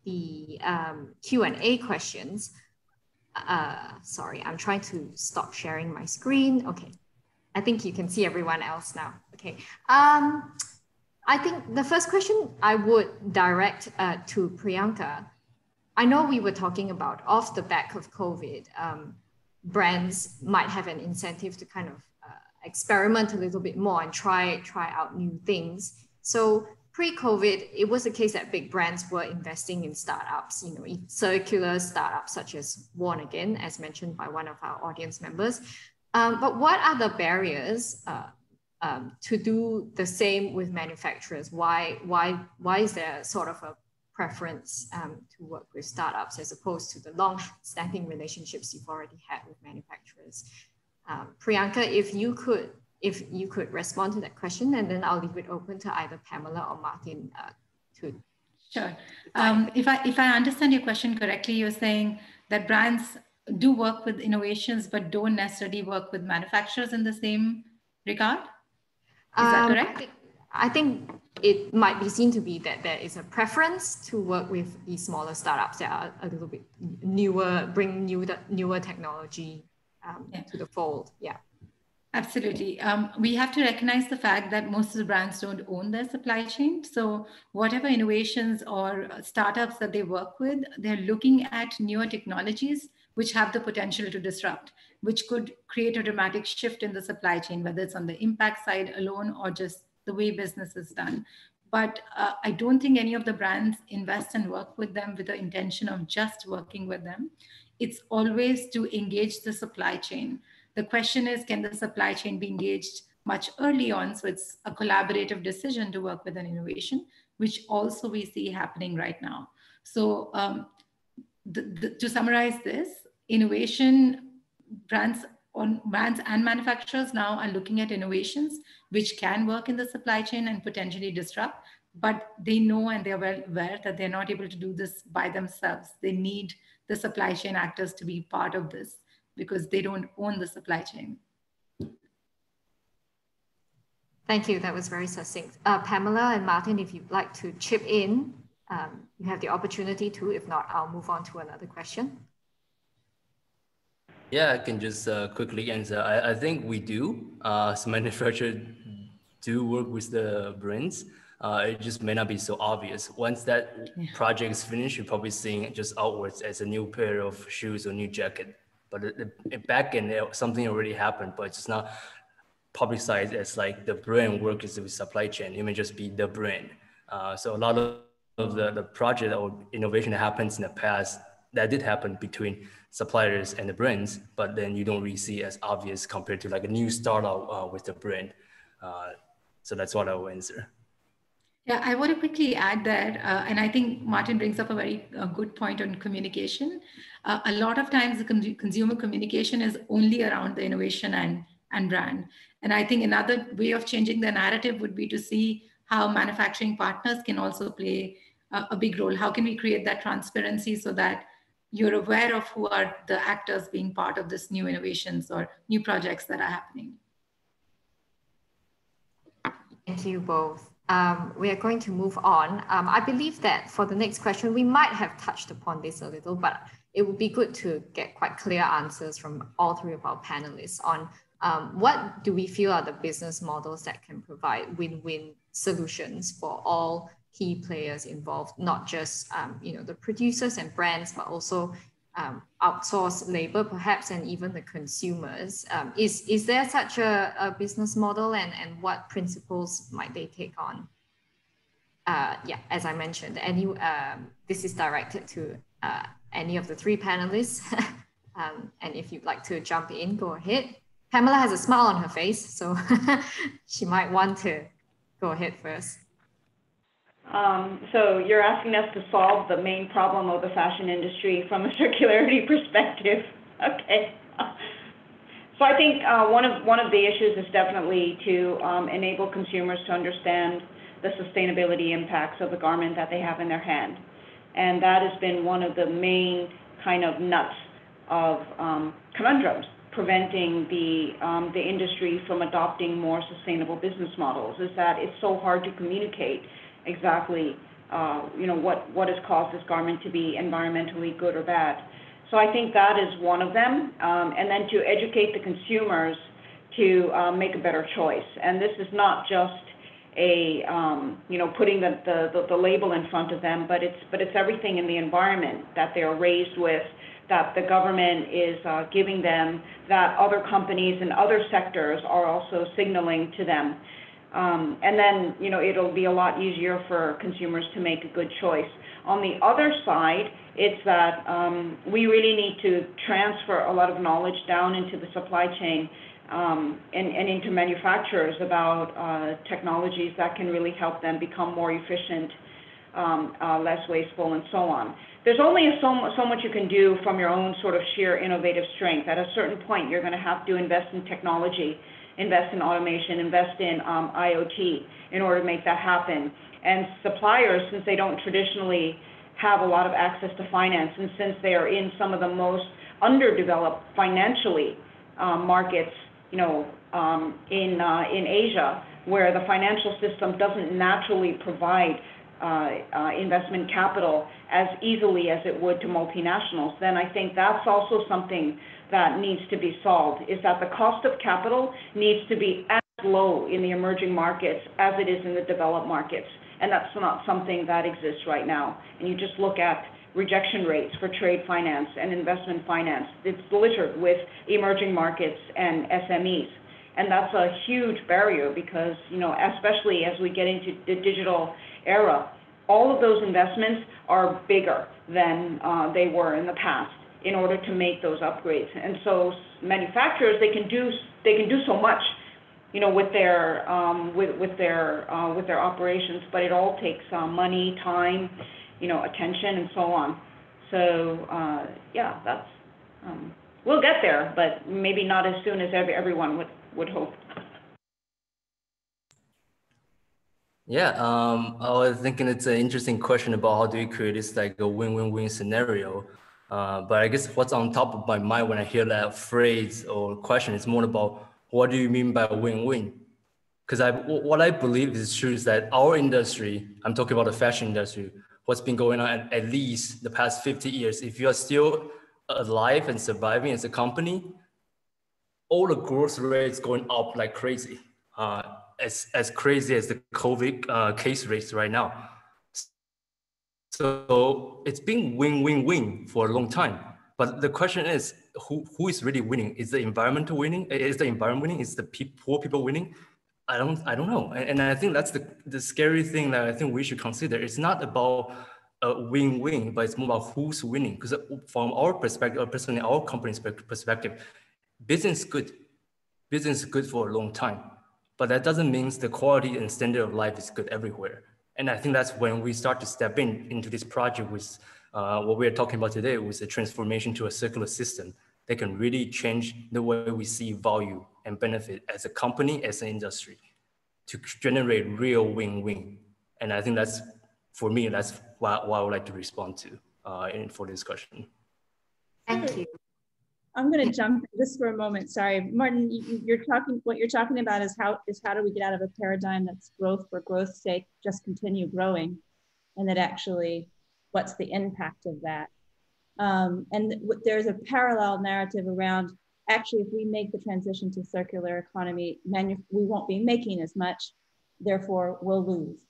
the Q&A questions. Sorry, I'm trying to stop sharing my screen. Okay, I think you can see everyone else now. Okay, I think the first question I would direct to Priyanka. I know we were talking about off the back of COVID, brands might have an incentive to kind of experiment a little bit more and try out new things. So pre-COVID, it was the case that big brands were investing in startups, you know, circular startups such as Worn Again, as mentioned by one of our audience members. But what are the barriers to do the same with manufacturers? Why is there sort of a preference to work with startups as opposed to the long-standing relationships you've already had with manufacturers? Priyanka, if you could respond to that question, and then I'll leave it open to either Pamela or Martin to. Sure. If I understand your question correctly, you're saying that brands do work with innovations, but don't necessarily work with manufacturers in the same regard. Is that correct? I think it might be seen to be that there is a preference to work with these smaller startups that are a little bit newer, bring newer technology to the fold. Yeah. Absolutely. We have to recognize the fact that most of the brands don't own their supply chain. So whatever innovations or startups that they work with, they're looking at newer technologies which have the potential to disrupt, which could create a dramatic shift in the supply chain, whether it's on the impact side alone or just the way business is done. But I don't think any of the brands invest and work with them with the intention of just working with them. It's always to engage the supply chain. The question is, can the supply chain be engaged much early on? So it's a collaborative decision to work with an innovation, which also we see happening right now. So to summarize this, innovation brands and manufacturers now are looking at innovations which can work in the supply chain and potentially disrupt, but they know and they're well aware that they're not able to do this by themselves. They need the supply chain actors to be part of this because they don't own the supply chain. Thank you. That was very succinct. Pamela and Martin, if you'd like to chip in, you have the opportunity to. If not, I'll move on to another question. Yeah, I can just quickly answer. I think we do. Some manufacturers do work with the brands. It just may not be so obvious. Once that project is finished, you're probably seeing it just outwards as a new pair of shoes or new jacket. But back end, something already happened, but it's not publicized as like the brand works with supply chain. It may just be the brand. So a lot of the project or innovation that happens in the past, that did happen between suppliers and the brands, but then you don't really see as obvious compared to like a new startup with the brand. So that's what I will answer. Yeah, I want to quickly add that, and I think Martin brings up a very good point on communication. A lot of times the consumer communication is only around the innovation and brand. And I think another way of changing the narrative would be to see how manufacturing partners can also play a big role. How can we create that transparency so that you're aware of who are the actors being part of this new innovations or new projects that are happening? Thank you both. We are going to move on. I believe that for the next question, we might have touched upon this a little, but it would be good to get quite clear answers from all three of our panelists on what do we feel are the business models that can provide win-win solutions for all key players involved, not just the producers and brands, but also outsourced labor perhaps, and even the consumers. Is there such a business model, and what principles might they take on? yeah, as I mentioned, this is directed to any of the three panelists. And if you'd like to jump in, go ahead. Pamela has a smile on her face, so she might want to go ahead first. So you're asking us to solve the main problem of the fashion industry from a circularity perspective. Okay. So I think one of the issues is definitely to enable consumers to understand the sustainability impacts of the garment that they have in their hand. And that has been one of the main kind of nuts of conundrums preventing the industry from adopting more sustainable business models, is that it's so hard to communicate exactly what has caused this garment to be environmentally good or bad. So I think that is one of them, and then to educate the consumers to make a better choice. And this is not just a putting the label in front of them, but it's everything in the environment that they're raised with, that the government is giving them, that other companies and other sectors are also signaling to them. And then, it'll be a lot easier for consumers to make a good choice. On the other side, it's that we really need to transfer a lot of knowledge down into the supply chain and into manufacturers about technologies that can really help them become more efficient, less wasteful, and so on. There's only so much you can do from your own sort of sheer innovative strength. At a certain point, you're going to have to invest in technology, invest in automation, invest in IoT in order to make that happen. And suppliers, since they don't traditionally have a lot of access to finance, and since they are in some of the most underdeveloped financially markets, in Asia, where the financial system doesn't naturally provide investment capital as easily as it would to multinationals, then I think that's also something that needs to be solved, is that the cost of capital needs to be as low in the emerging markets as it is in the developed markets. And that's not something that exists right now. And you just look at rejection rates for trade finance and investment finance. It's littered with emerging markets and SMEs. And that's a huge barrier because, especially as we get into the digital era, all of those investments are bigger than they were in the past in order to make those upgrades. And so manufacturers, they can do so much, with their operations, but it all takes money, time, attention, and so on. So yeah, that's we'll get there, but maybe not as soon as everyone would hope. Yeah, I was thinking it's an interesting question about how do you create this like a win-win-win scenario. But I guess what's on top of my mind when I hear that phrase or question is more about what do you mean by win-win? Because what I believe is true is that our industry, I'm talking about the fashion industry, what's been going on at least the past 50 years, if you're still alive and surviving as a company, all the growth rates going up like crazy, as crazy as the COVID case rates right now. So it's been win-win-win for a long time. But the question is, who is really winning? Is the environment winning? Is the environment winning? Is the poor people winning? I don't know. And I think that's the scary thing that I think we should consider. It's not about a win-win, but it's more about who's winning. Because from our perspective, or personally our company's perspective, business is good for a long time. But that doesn't mean the quality and standard of life is good everywhere. And I think that's when we start to step into this project with what we're talking about today, with the transformation to a circular system that can really change the way we see value and benefit as a company, as an industry, to generate real win-win. And I think that's, for me, that's what I would like to respond to for this question. Thank you. I'm going to jump this for a moment. Sorry, Martin, what you're talking about is how do we get out of a paradigm that's growth for growth's sake, just continue growing, and that actually, what's the impact of that? And there's a parallel narrative around, actually, if we make the transition to circular economy, we won't be making as much, therefore we'll lose.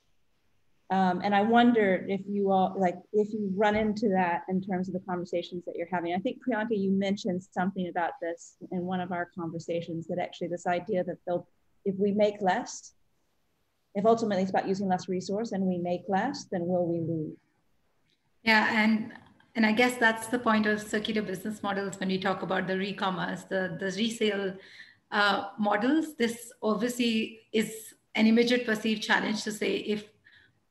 And I wonder if you all, if you run into that in terms of the conversations that you're having. I think, Priyanka, you mentioned something about this in one of our conversations, that actually this idea that if we make less, if ultimately it's about using less resource and we make less, then will we lose? Yeah, and I guess that's the point of circular business models when we talk about the re-commerce, the resale models. This obviously is an immediate perceived challenge to say if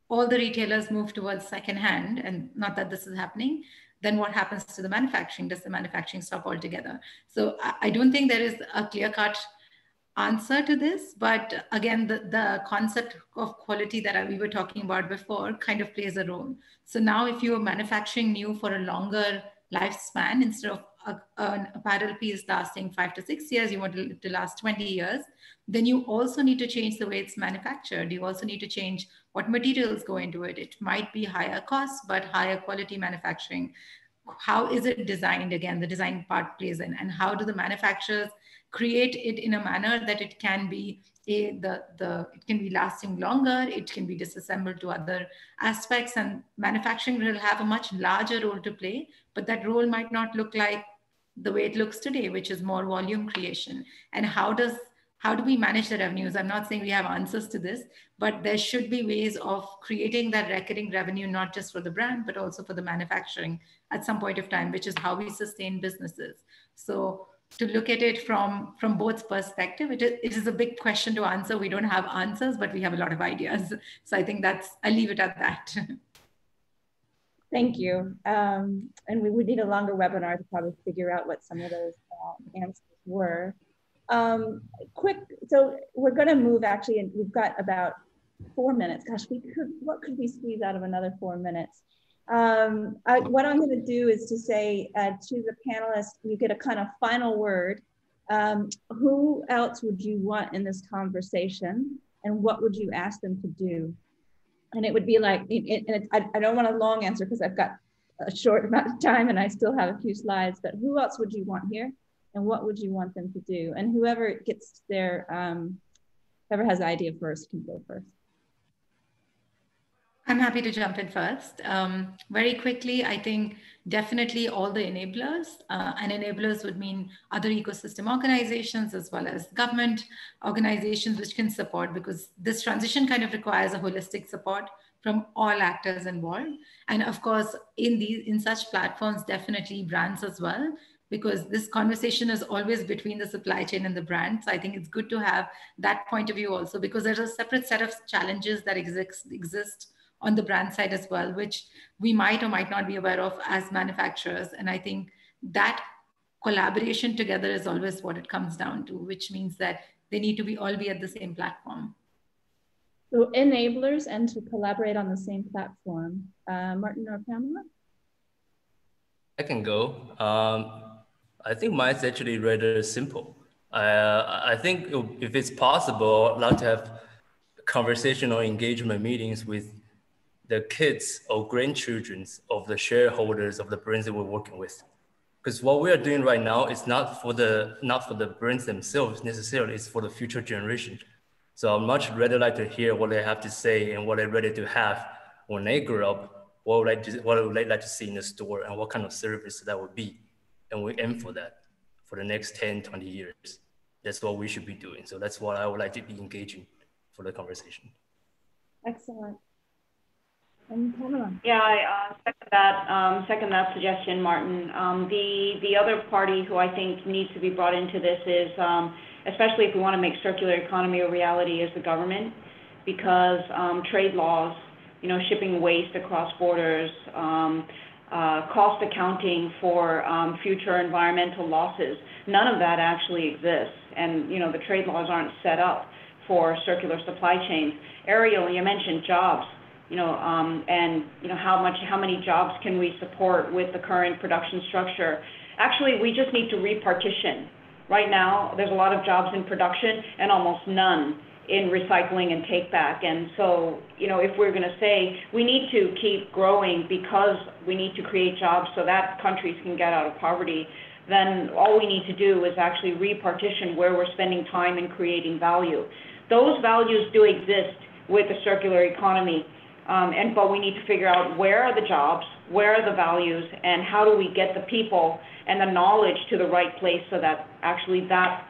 all the retailers move towards secondhand, and not that this is happening, then what happens to the manufacturing? Does the manufacturing stop altogether? So I don't think there is a clear-cut answer to this, but again, the concept of quality that we were talking about before kind of plays a role. So now if you're manufacturing new for a longer lifespan, instead of an apparel piece lasting 5 to 6 years, you want it to last 20 years, then you also need to change the way it's manufactured. You also need to change what materials go into it. It might be higher costs, but higher quality manufacturing. How is it designed? Again, the design part plays in, and how do the manufacturers create it in a manner that it can be it can be lasting longer, it can be disassembled to other aspects, and manufacturing will have a much larger role to play, but that role might not look like the way it looks today, which is more volume creation. And how do we manage the revenues? I'm not saying we have answers to this, but there should be ways of creating that recurring revenue, not just for the brand, but also for the manufacturing at some point of time, which is how we sustain businesses. So to look at it from both perspectives, it is a big question to answer. We don't have answers, but we have a lot of ideas. So I think I'll leave it at that. Thank you. And we would need a longer webinar to probably figure out what some of those answers were. So we're going to move actually, and we've got about 4 minutes. Gosh, what could we squeeze out of another 4 minutes? What I'm going to do is to say to the panelists, you get a kind of final word. Who else would you want in this conversation, and what would you ask them to do? And it would be like, I don't want a long answer because I've got a short amount of time and I still have a few slides, but who else would you want here? And what would you want them to do? And whoever gets there, whoever has the idea first can go first. I'm happy to jump in first. Very quickly, I think definitely all the enablers, and enablers would mean other ecosystem organizations as well as government organizations which can support, because this transition kind of requires a holistic support from all actors involved. And of course, in such platforms, definitely brands as well, because this conversation is always between the supply chain and the brand. So I think it's good to have that point of view also, because there's a separate set of challenges that exist on the brand side as well, which we might or might not be aware of as manufacturers. And I think that collaboration together is always what it comes down to, which means that they need to all be at the same platform. So enablers and to collaborate on the same platform. Martin or Pamela? I can go. I think mine's actually rather simple. I think if it's possible, I'd like to have conversational engagement meetings with the kids or grandchildren of the shareholders of the brands that we're working with. Because what we are doing right now is not for the brands themselves necessarily, it's for the future generation. So I'd much rather like to hear what they have to say and what they're ready to have when they grow up, what would they like to see in the store and what kind of service that would be. And we aim for that for the next 10, 20 years. That's what we should be doing. So that's what I would like to be engaging for the conversation. Excellent. And Pamela? Yeah, I second that suggestion, Martin. The other party who I think needs to be brought into this is, especially if we want to make circular economy a reality, is the government, because trade laws, shipping waste across borders, cost accounting for future environmental losses, none of that actually exists. And, the trade laws aren't set up for circular supply chains. Ariel, you mentioned jobs. How many jobs can we support with the current production structure? Actually, we just need to repartition. Right now, there's a lot of jobs in production and almost none in recycling and take back. And so, if we're going to say we need to keep growing because we need to create jobs so that countries can get out of poverty, then all we need to do is actually repartition where we're spending time and creating value. Those values do exist with the circular economy. But we need to figure out where are the jobs, where are the values, and how do we get the people and the knowledge to the right place so that actually that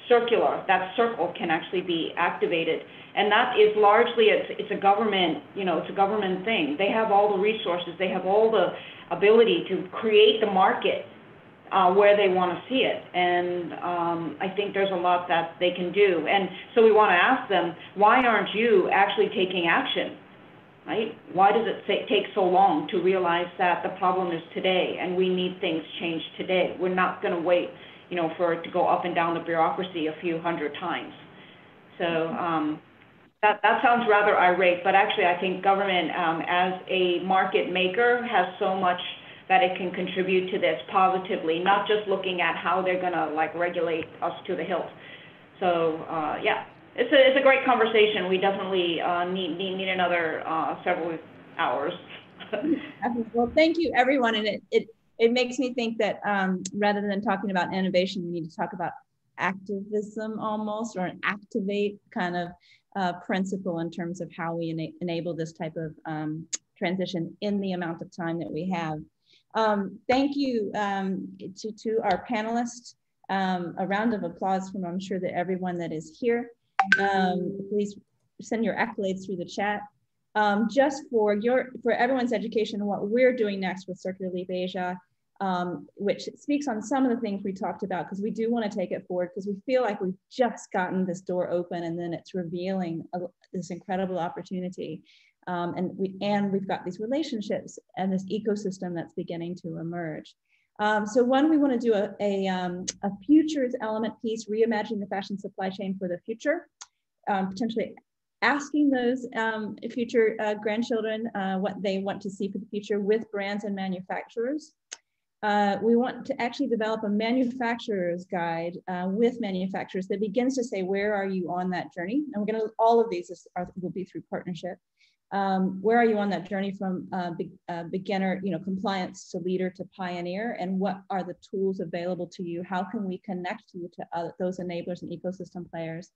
circle can actually be activated. And that is largely, it's a government, you know, it's a government thing. They have all the resources, they have all the ability to create the market where they want to see it. And I think there's a lot that they can do. And so we want to ask them, why aren't you actually taking action, right? Why does it take so long to realize that the problem is today and we need things changed today? We're not going to wait, you know, for it to go up and down the bureaucracy a few hundred times. So that sounds rather irate, but actually I think government as a market maker has so much that it can contribute to this positively, not just looking at how they're gonna like regulate us to the hilt. So yeah, it's a great conversation. We definitely need another several hours. Well, thank you everyone. And it makes me think that rather than talking about innovation, we need to talk about activism almost, or an activate kind of principle in terms of how we enable this type of transition in the amount of time that we have. Thank you to our panelists. A round of applause from, I'm sure, that everyone that is here. Please send your accolades through the chat. Just for everyone's education, what we're doing next with Circular Leap Asia, which speaks on some of the things we talked about, because we do want to take it forward, because we feel like we've just gotten this door open and then it's revealing this incredible opportunity. And we've got these relationships and this ecosystem that's beginning to emerge. So one, we want to do a futures element piece, reimagining the fashion supply chain for the future, potentially asking those future grandchildren what they want to see for the future with brands and manufacturers. We want to actually develop a manufacturer's guide with manufacturers that begins to say, where are you on that journey? And we're going to, all of these will be through partnership. Where are you on that journey from beginner, compliance to leader to pioneer, and what are the tools available to you? How can we connect you to those enablers and ecosystem players?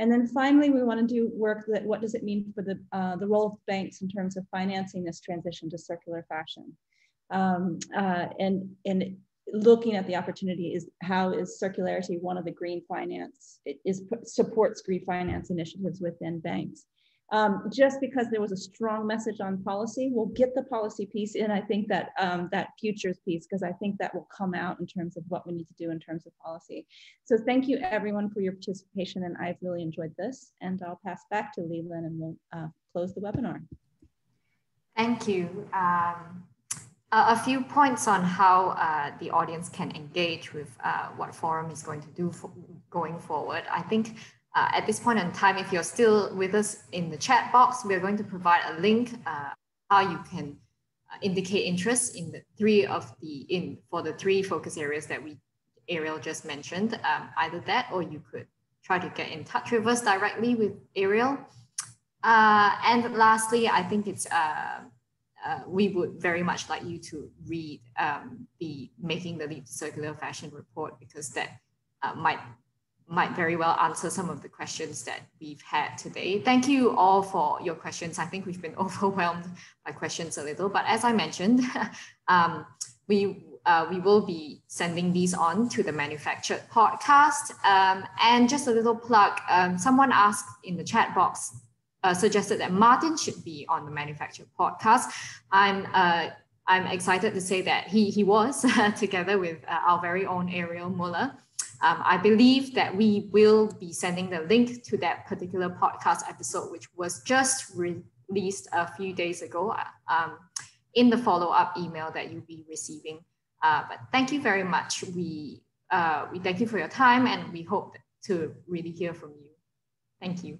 And then finally, we want to do work that, what does it mean for the role of banks in terms of financing this transition to circular fashion? And looking at the opportunity is, how is circularity one of the green finance? Supports green finance initiatives within banks. Just because there was a strong message on policy, we'll get the policy piece in. I think that that futures piece, because I think that will come out in terms of what we need to do in terms of policy. So thank you everyone for your participation, and I've really enjoyed this. And I'll pass back to Leland and we'll close the webinar. Thank you. A few points on how the audience can engage with what Forum is going to do going forward. I think at this point in time, if you're still with us in the chat box, we're going to provide a link how you can indicate interest in for the three focus areas that Ariel just mentioned. Either that, or you could try to get in touch with us directly with Ariel. And lastly, I think it's we would very much like you to read the Making the Leap to Circular Fashion report, because that might very well answer some of the questions that we've had today. Thank you all for your questions. I think we've been overwhelmed by questions a little, but as I mentioned, we will be sending these on to the Manufactured podcast. And just a little plug, someone asked in the chat box, suggested that Martin should be on the Manufactured podcast. I'm excited to say that he was together with our very own Ariel Muller. I believe that we will be sending the link to that particular podcast episode, which was just released a few days ago, in the follow-up email that you'll be receiving. But thank you very much. We thank you for your time, and we hope to really hear from you. Thank you.